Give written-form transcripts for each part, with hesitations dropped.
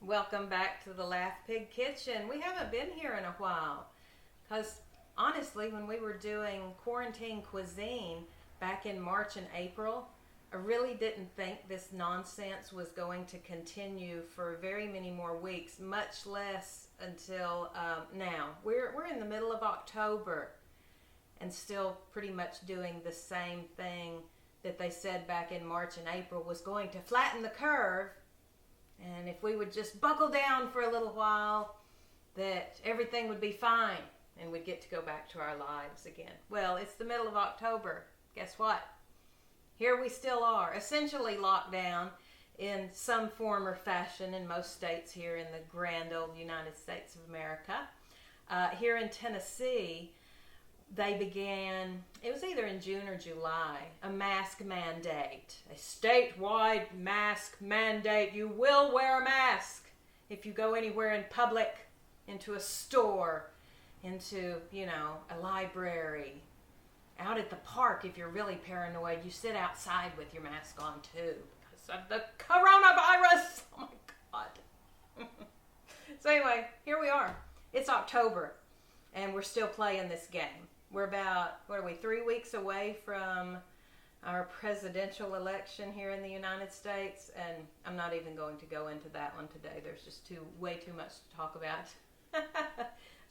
Welcome back to the Laugh Pig Kitchen. We haven't been here in a while because honestly, when we were doing quarantine cuisine back in March and April, I really didn't think this nonsense was going to continue for very many more weeks, much less until now. We're in the middle of October and still pretty much doing the same thing that they said back in March and April was going to flatten the curve. And if we would just buckle down for a little while, that everything would be fine and we'd get to go back to our lives again. Well, it's the middle of October. Guess what? Here we still are, essentially locked down in some form or fashion in most states here in the grand old United States of America. Here in Tennessee, they began, it was either in June or July, a mask mandate, a statewide mask mandate. You will wear a mask if you go anywhere in public, into a store, into, a library, out at the park. If you're really paranoid, you sit outside with your mask on too because of the coronavirus. Oh my God. So anyway, here we are. It's October and we're still playing this game. We're about, 3 weeks away from our presidential election here in the United States, and I'm not even going to go into that one today. There's just way too much to talk about.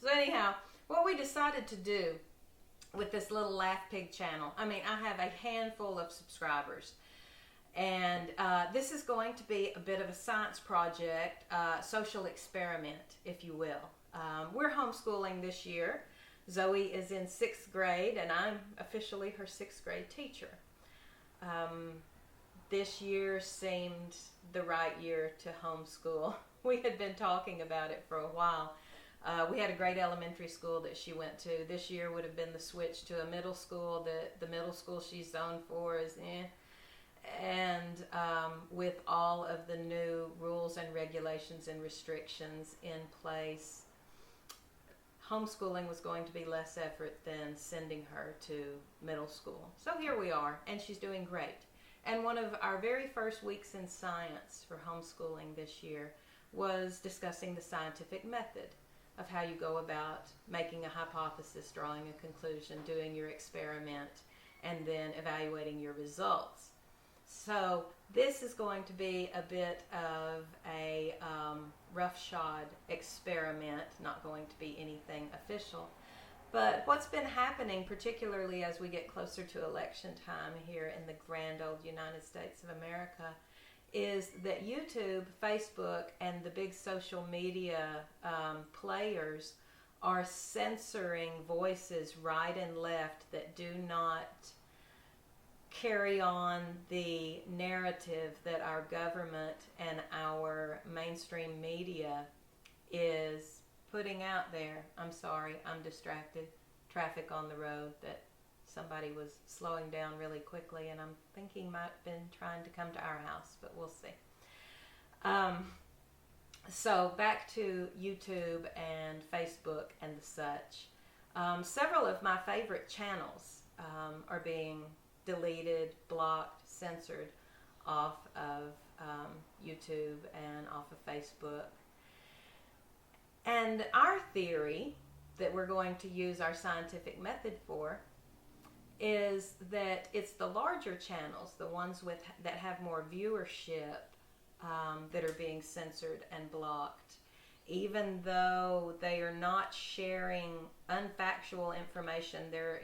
So anyhow, what we decided to do with this little Laugh Pig channel, I have a handful of subscribers, and this is going to be a bit of a science project, social experiment, if you will. We're homeschooling this year. Zoe is in 6th grade, and I'm officially her 6th grade teacher. This year seemed the right year to homeschool. We had been talking about it for a while. We had a great elementary school that she went to. This year would have been the switch to a middle school. The middle school she's zoned for is And with all of the new rules and regulations and restrictions in place, homeschooling was going to be less effort than sending her to middle school. So here we are, and she's doing great. And one of our very first weeks in science for homeschooling this year was discussing the scientific method of how you go about making a hypothesis, drawing a conclusion, doing your experiment, and then evaluating your results. So this is going to be a bit of a roughshod experiment, not going to be anything official. But what's been happening, particularly as we get closer to election time here in the grand old United States of America, is that YouTube, Facebook, and the big social media players are censoring voices right and left that do not carry on the narrative that our government and our mainstream media is putting out there. I'm sorry, I'm distracted. Traffic on the road that somebody was slowing down really quickly, and I'm thinking might have been trying to come to our house, but we'll see. So back to YouTube and Facebook and the such. Several of my favorite channels are being deleted, blocked, censored off of YouTube and off of Facebook. And our theory that we're going to use our scientific method for is that it's the larger channels, the ones that have more viewership, that are being censored and blocked, even though they are not sharing unfactual information. They're,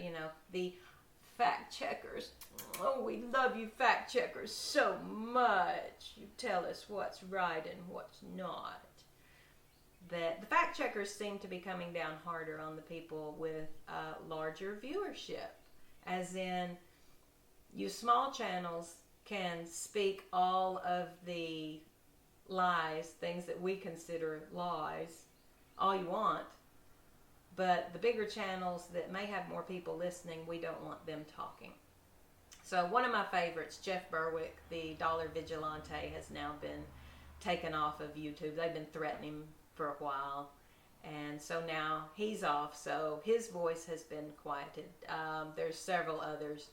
the fact checkers. Oh, we love you fact checkers so much. You tell us what's right and what's not. That the fact checkers seem to be coming down harder on the people with larger viewership. As in, you small channels can speak all of the lies, things that we consider lies, all you want. But the bigger channels that may have more people listening, we don't want them talking. So one of my favorites, Jeff Berwick, the Dollar Vigilante, has now been taken off of YouTube. They've been threatening him for a while. And so now he's off, so his voice has been quieted. There's several others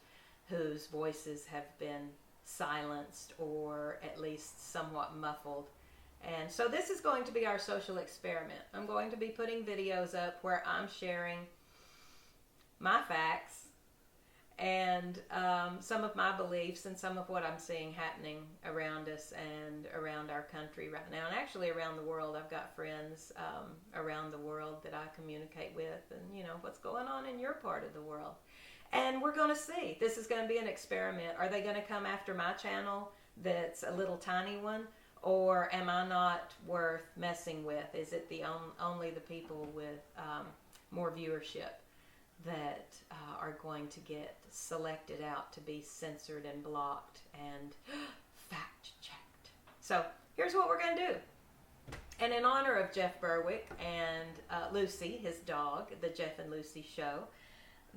whose voices have been silenced or at least somewhat muffled And so this is going to be our social experiment. I'm going to be putting videos up where I'm sharing my facts and some of my beliefs and some of what I'm seeing happening around us and around our country right now, and actually around the world. I've got friends around the world that I communicate with, and you know what's going on in your part of the world. And we're going to see. This is going to be an experiment. Are they going to come after my channel that's a little tiny one, or am I not worth messing with? Is it the only the people with more viewership that are going to get selected out to be censored and blocked and fact checked? So here's what we're going to do. And in honor of Jeff Berwick and Lucy, his dog, the Jeff and Lucy show,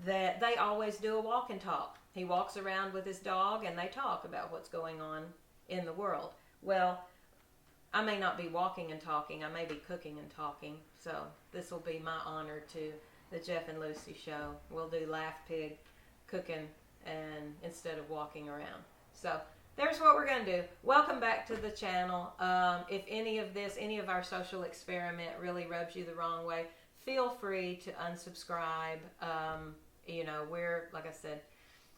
that they always do a walk and talk. He walks around with his dog and they talk about what's going on in the world. Well, I may not be walking and talking. I may be cooking and talking. So this will be my honor to the Jeff and Lucy show. We'll do Laugh Pig cooking and instead of walking around. So there's what we're going to do. Welcome back to the channel. If any of our social experiment really rubs you the wrong way, feel free to unsubscribe. You know, like I said,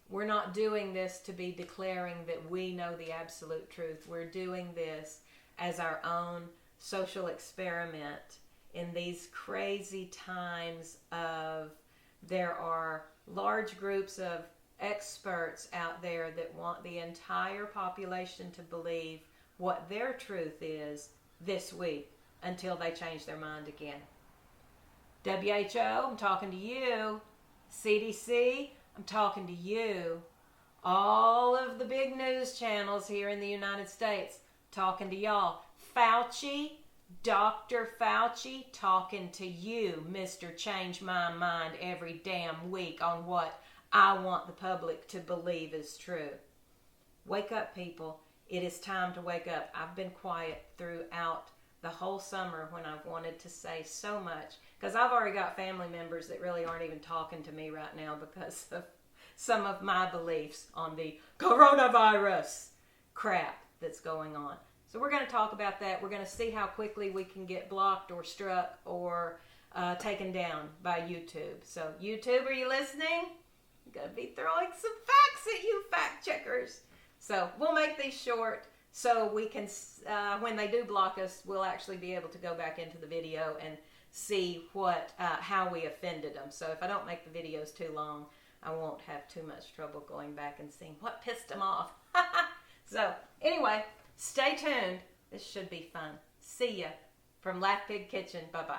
we're not doing this to be declaring that we know the absolute truth. We're doing this as our own social experiment in these crazy times of there are large groups of experts out there that want the entire population to believe what their truth is this week until they change their mind again. WHO, I'm talking to you. CDC, I'm talking to you. All of the big news channels here in the United States, talking to y'all. Fauci, Dr. Fauci, talking to you, Mr. Change My Mind every damn week on what I want the public to believe is true. Wake up, people. It is time to wake up. I've been quiet throughout the whole summer when I've wanted to say so much, because I've already got family members that really aren't even talking to me right now because of some of my beliefs on the coronavirus crap that's going on. So we're going to talk about that. We're going to see how quickly we can get blocked or struck or taken down by YouTube. So YouTube, are you listening? I'm going to be throwing some facts at you, fact checkers. So we'll make these short so we can, when they do block us, we'll actually be able to go back into the video and see how we offended them. So if I don't make the videos too long, I won't have too much trouble going back and seeing what pissed them off. So anyway, stay tuned. This should be fun. See ya from Laugh Pig Kitchen. Bye-bye.